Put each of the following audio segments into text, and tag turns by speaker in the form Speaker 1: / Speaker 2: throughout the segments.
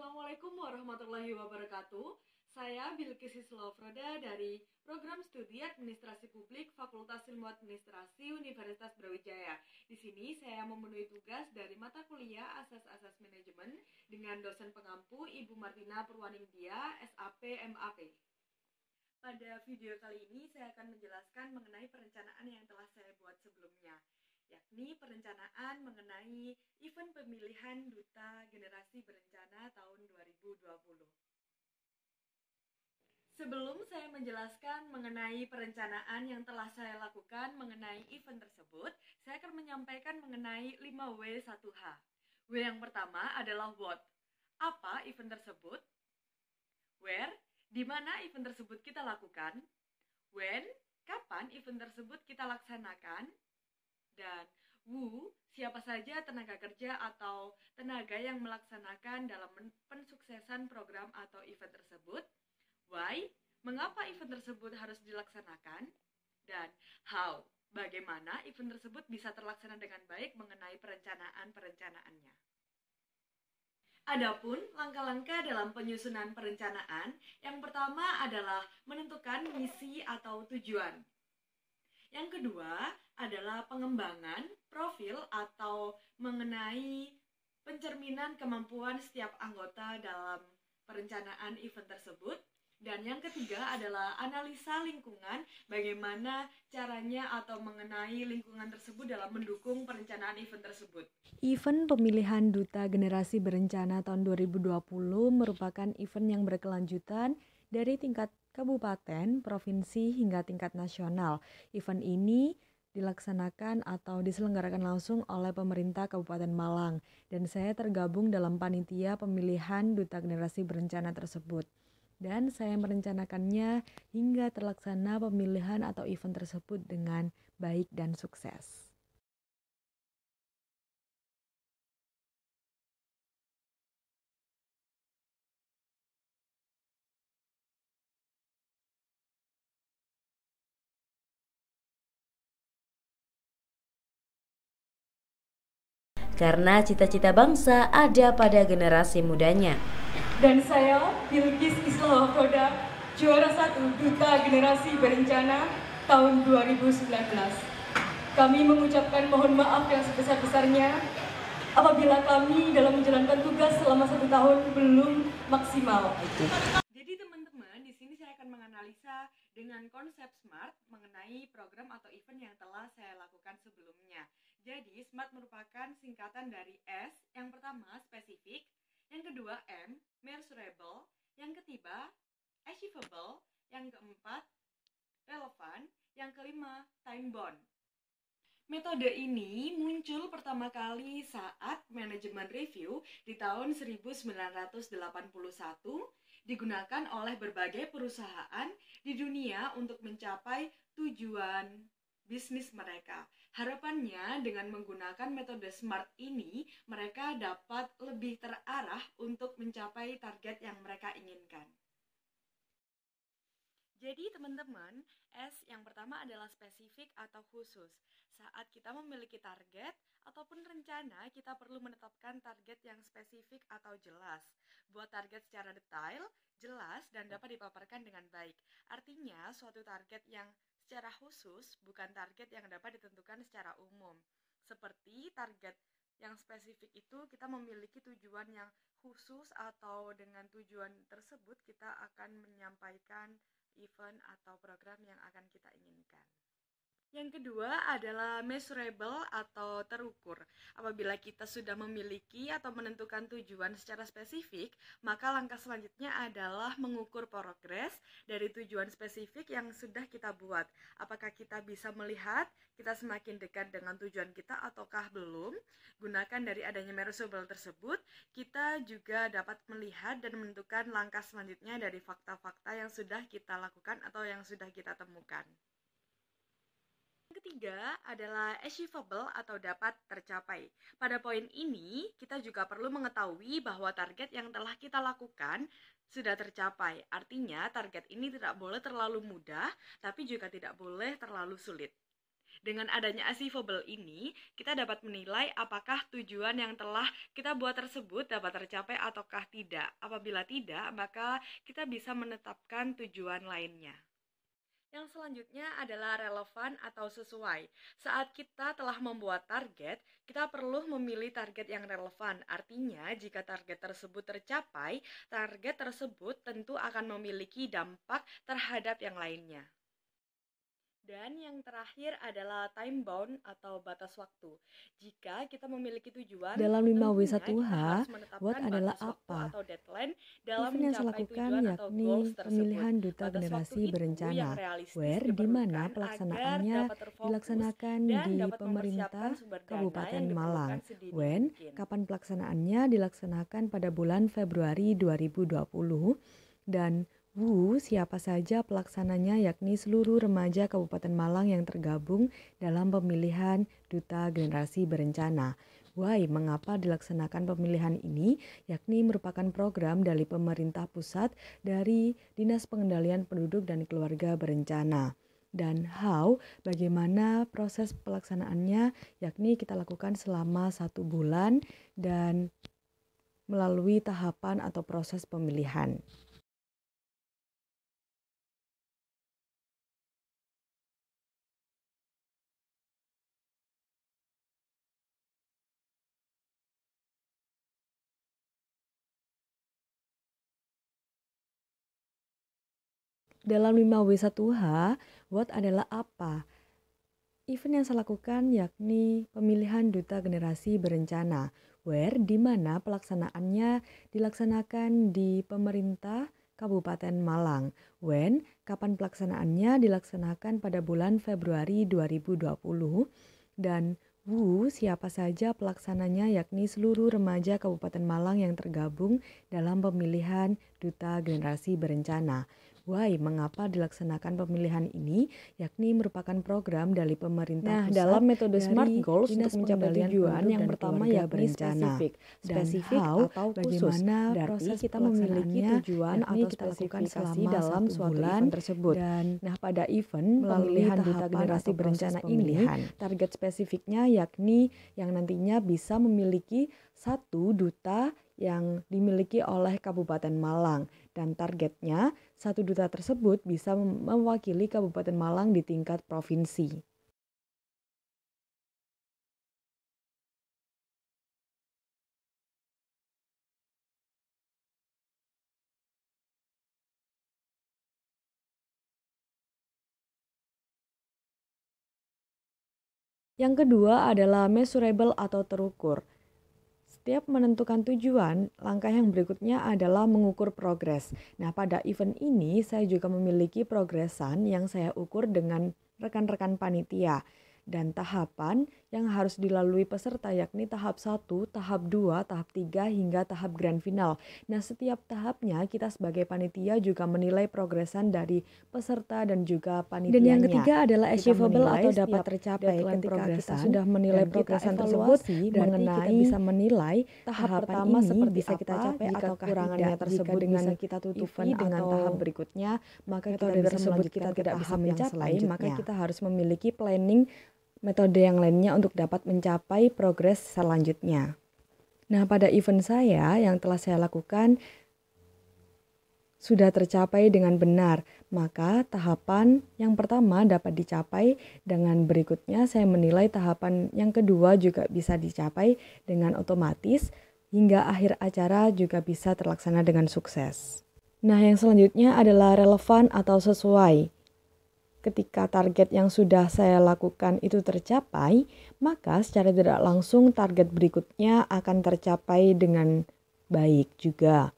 Speaker 1: Assalamualaikum warahmatullahi wabarakatuh. Saya Bilqis Islovroda dari Program Studi Administrasi Publik Fakultas Ilmu Administrasi Universitas Brawijaya. Di sini saya memenuhi tugas dari mata kuliah Asas-Asas Manajemen dengan dosen pengampu Ibu Martina Purwaningdia, SAP MAP. Pada video kali ini saya akan menjelaskan mengenai perencanaan yang telah saya buat sebelumnya, yakni perencanaan mengenai event pemilihan Duta Generasi Berencana tahun 2020. Sebelum saya menjelaskan mengenai perencanaan yang telah saya lakukan mengenai event tersebut, saya akan menyampaikan mengenai 5W1H. W yang pertama adalah what. Apa event tersebut? Where, di mana event tersebut kita lakukan? When, kapan event tersebut kita laksanakan? Dan who, siapa saja tenaga kerja atau tenaga yang melaksanakan dalam pensuksesan program atau event tersebut. Why, mengapa event tersebut harus dilaksanakan? Dan how, bagaimana event tersebut bisa terlaksana dengan baik mengenai perencanaannya. Adapun langkah-langkah dalam penyusunan perencanaan, yang pertama adalah menentukan misi atau tujuan. Yang kedua adalah pengembangan profil atau mengenai pencerminan kemampuan setiap anggota dalam perencanaan event tersebut. Dan yang ketiga adalah analisa lingkungan, bagaimana caranya atau mengenai lingkungan tersebut dalam mendukung perencanaan event tersebut.
Speaker 2: Event pemilihan Duta Generasi Berencana tahun 2020 merupakan event yang berkelanjutan dari tingkat kabupaten, provinsi, hingga tingkat nasional. Event ini dilaksanakan atau diselenggarakan langsung oleh pemerintah Kabupaten Malang, dan saya tergabung dalam panitia pemilihan Duta Generasi Berencana tersebut. Dan saya merencanakannya hingga terlaksana pemilihan atau event tersebut dengan baik dan sukses.
Speaker 3: Karena cita-cita bangsa ada pada generasi mudanya.
Speaker 1: Dan saya, Bilqis Islovroda, juara 1 Duta Generasi Berencana tahun 2019. Kami mengucapkan mohon maaf yang sebesar-besarnya apabila kami dalam menjalankan tugas selama 1 tahun belum maksimal. Jadi teman-teman, di sini saya akan menganalisa dengan konsep SMART mengenai program atau event yang telah saya lakukan sebelumnya. Jadi SMART merupakan singkatan dari S, yang pertama spesifik, yang kedua M, measurable, yang ketiga achievable, yang keempat relevan, yang kelima time bound. Metode ini muncul pertama kali saat manajemen review di tahun 1981, digunakan oleh berbagai perusahaan di dunia untuk mencapai tujuan bisnis mereka. Harapannya dengan menggunakan metode SMART ini, mereka dapat lebih terarah untuk mencapai target yang mereka inginkan. Jadi teman-teman, S yang pertama adalah spesifik atau khusus. Saat kita memiliki target ataupun rencana, kita perlu menetapkan target yang spesifik atau jelas. Buat target secara detail, jelas, dan dapat dipaparkan dengan baik. Artinya, suatu target yang secara khusus bukan target yang dapat ditentukan secara umum. Seperti target yang spesifik itu kita memiliki tujuan yang khusus, atau dengan tujuan tersebut kita akan menyampaikan event atau program yang akan kita inginkan. Yang kedua adalah measurable atau terukur. Apabila kita sudah memiliki atau menentukan tujuan secara spesifik, maka langkah selanjutnya adalah mengukur progres dari tujuan spesifik yang sudah kita buat. Apakah kita bisa melihat kita semakin dekat dengan tujuan kita ataukah belum? Gunakan dari adanya measurable tersebut, kita juga dapat melihat dan menentukan langkah selanjutnya dari fakta-fakta yang sudah kita lakukan atau yang sudah kita temukan. Yang ketiga adalah achievable atau dapat tercapai. Pada poin ini, kita juga perlu mengetahui bahwa target yang telah kita lakukan sudah tercapai. Artinya, target ini tidak boleh terlalu mudah, tapi juga tidak boleh terlalu sulit. Dengan adanya achievable ini, kita dapat menilai apakah tujuan yang telah kita buat tersebut dapat tercapai ataukah tidak. Apabila tidak, maka kita bisa menetapkan tujuan lainnya. Yang selanjutnya adalah relevan atau sesuai. Saat kita telah membuat target, kita perlu memilih target yang relevan. Artinya, jika target tersebut tercapai, target tersebut tentu akan memiliki dampak terhadap yang lainnya. Dan yang terakhir adalah time bound atau batas waktu. Jika kita memiliki tujuan,
Speaker 2: Dalam
Speaker 1: tentunya
Speaker 2: 5W1H,
Speaker 1: kita harus menetapkan
Speaker 2: WOT adalah
Speaker 1: batas waktu
Speaker 2: apa?
Speaker 1: atau deadline dalam
Speaker 2: Event yang saya
Speaker 1: mencapai
Speaker 2: lakukan
Speaker 1: tujuan atau
Speaker 2: yakni
Speaker 1: goals tersebut.
Speaker 2: pemilihan duta
Speaker 1: Batas
Speaker 2: generasi
Speaker 1: waktu itu yang
Speaker 2: berencana,
Speaker 1: realistis
Speaker 2: where di mana
Speaker 1: diperlukan agar
Speaker 2: pelaksanaannya
Speaker 1: dapat terfokus
Speaker 2: dilaksanakan
Speaker 1: dan
Speaker 2: di
Speaker 1: dapat
Speaker 2: pemerintah
Speaker 1: mempersiapkan sumber dana
Speaker 2: Kabupaten
Speaker 1: yang
Speaker 2: Malang,
Speaker 1: diperlukan sedini
Speaker 2: when
Speaker 1: mungkin.
Speaker 2: kapan pelaksanaannya dilaksanakan pada bulan Februari 2020, dan who siapa saja pelaksananya yakni seluruh remaja Kabupaten Malang yang tergabung dalam pemilihan duta generasi berencana. Why, mengapa dilaksanakan pemilihan ini, yakni merupakan program dari pemerintah pusat dari Dinas Pengendalian Penduduk dan Keluarga Berencana. Dan how, bagaimana proses pelaksanaannya, yakni kita lakukan selama 1 bulan dan melalui tahapan atau proses pemilihan. Dalam 5W1H, WOT adalah apa? Event yang saya lakukan yakni pemilihan duta generasi berencana, where di mana pelaksanaannya dilaksanakan di pemerintah Kabupaten Malang, when kapan pelaksanaannya dilaksanakan pada bulan Februari 2020, dan who siapa saja pelaksananya yakni seluruh remaja Kabupaten Malang yang tergabung dalam pemilihan duta generasi berencana. Why, mengapa dilaksanakan pemilihan ini, yakni merupakan program dari pemerintah pusat
Speaker 4: dalam metode
Speaker 2: dari
Speaker 4: SMART Goals
Speaker 2: Dinas
Speaker 4: untuk mencapai
Speaker 2: Pengendalian
Speaker 4: tujuan
Speaker 2: Penduduk
Speaker 4: yang
Speaker 2: dan
Speaker 4: pertama
Speaker 2: Keluarga
Speaker 4: yakni
Speaker 2: Berencana.
Speaker 4: spesifik
Speaker 2: how,
Speaker 4: atau khusus.
Speaker 2: bagaimana
Speaker 4: Berarti
Speaker 2: proses
Speaker 4: kita memiliki
Speaker 2: pelaksanaannya,
Speaker 4: tujuan
Speaker 2: yakni
Speaker 4: atau
Speaker 2: kita lakukan
Speaker 4: spesifikasi
Speaker 2: selama
Speaker 4: dalam
Speaker 2: 1
Speaker 4: suatu
Speaker 2: bulan
Speaker 4: event tersebut.
Speaker 2: dan
Speaker 4: Pada event
Speaker 2: melalui
Speaker 4: pemilihan duta
Speaker 2: tahapan
Speaker 4: generasi
Speaker 2: atau proses
Speaker 4: berencana ini,
Speaker 2: pemilihan.
Speaker 4: target spesifiknya yakni yang nantinya bisa memiliki 1 duta yang dimiliki oleh Kabupaten Malang, dan targetnya 1 duta tersebut bisa mewakili Kabupaten Malang di tingkat provinsi. Yang kedua adalah measurable atau terukur. Setiap menentukan tujuan, langkah yang berikutnya adalah mengukur progres. Pada event ini saya juga memiliki progresan yang saya ukur dengan rekan-rekan panitia. Dan tahapan yang harus dilalui peserta yakni tahap 1, tahap 2, tahap 3, hingga tahap grand final. Setiap tahapnya kita sebagai panitia juga menilai progresan dari peserta dan juga panitianya.
Speaker 2: Dan yang ketiga adalah
Speaker 4: Kita
Speaker 2: achievable
Speaker 4: menilai
Speaker 2: atau dapat
Speaker 4: setiap
Speaker 2: tercapai
Speaker 4: deadline
Speaker 2: ketika
Speaker 4: progresan
Speaker 2: kita sudah menilai
Speaker 4: dan kita
Speaker 2: progresan
Speaker 4: evaluasi,
Speaker 2: tersebut,
Speaker 4: berarti
Speaker 2: mengenai
Speaker 4: kita bisa menilai
Speaker 2: tahap
Speaker 4: tahapan
Speaker 2: pertama
Speaker 4: ini
Speaker 2: seperti
Speaker 4: bisa kita
Speaker 2: apa,
Speaker 4: capai
Speaker 2: jika
Speaker 4: atau
Speaker 2: kekurangannya
Speaker 4: tidak.
Speaker 2: tersebut
Speaker 4: Jika dengan
Speaker 2: bisa kita tutupi
Speaker 4: event
Speaker 2: dengan
Speaker 4: atau
Speaker 2: tahap berikutnya, maka kita
Speaker 4: metode
Speaker 2: bisa
Speaker 4: tersebut
Speaker 2: melanjutkan
Speaker 4: kita
Speaker 2: ke
Speaker 4: tidak bisa
Speaker 2: tahap yang
Speaker 4: mencapai, maka
Speaker 2: selanjutnya.
Speaker 4: kita harus memiliki planning metode yang lainnya untuk dapat mencapai progres selanjutnya. Pada event saya yang telah saya lakukan sudah tercapai dengan benar, maka tahapan yang pertama dapat dicapai, dengan berikutnya saya menilai tahapan yang kedua juga bisa dicapai dengan otomatis, hingga akhir acara juga bisa terlaksana dengan sukses. Yang selanjutnya adalah relevan atau sesuai. Ketika target yang sudah saya lakukan itu tercapai, maka secara tidak langsung target berikutnya akan tercapai dengan baik juga.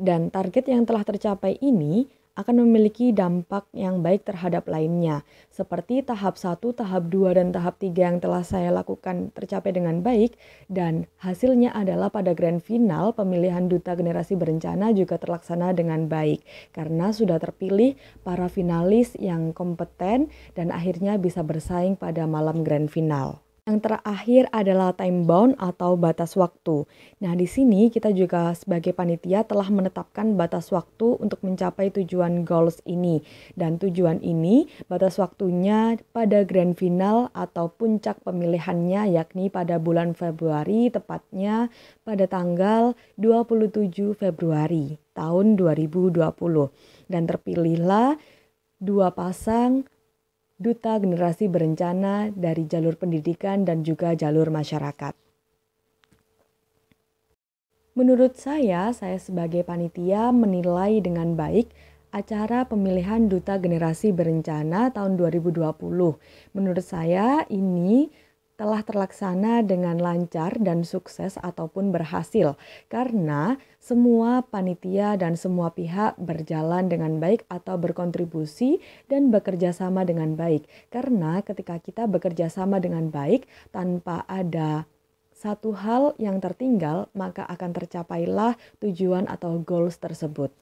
Speaker 4: Dan target yang telah tercapai ini akan memiliki dampak yang baik terhadap lainnya, seperti tahap 1, tahap 2, dan tahap 3 yang telah saya lakukan tercapai dengan baik, dan hasilnya adalah pada grand final pemilihan duta generasi berencana juga terlaksana dengan baik, karena sudah terpilih para finalis yang kompeten dan akhirnya bisa bersaing pada malam grand final. Yang terakhir adalah time bound atau batas waktu. Nah, di sini kita juga sebagai panitia telah menetapkan batas waktu untuk mencapai tujuan goals ini. Dan tujuan ini, batas waktunya pada grand final atau puncak pemilihannya yakni pada bulan Februari, tepatnya pada tanggal 27 Februari tahun 2020. Dan terpilihlah 2 pasang Duta Generasi Berencana dari jalur pendidikan dan juga jalur masyarakat. Menurut saya sebagai panitia menilai dengan baik acara pemilihan Duta Generasi Berencana tahun 2020. Menurut saya ini telah terlaksana dengan lancar dan sukses ataupun berhasil karena semua panitia dan semua pihak berjalan dengan baik atau berkontribusi dan bekerja sama dengan baik. Karena ketika kita bekerja sama dengan baik tanpa ada satu hal yang tertinggal, maka akan tercapailah tujuan atau goals tersebut.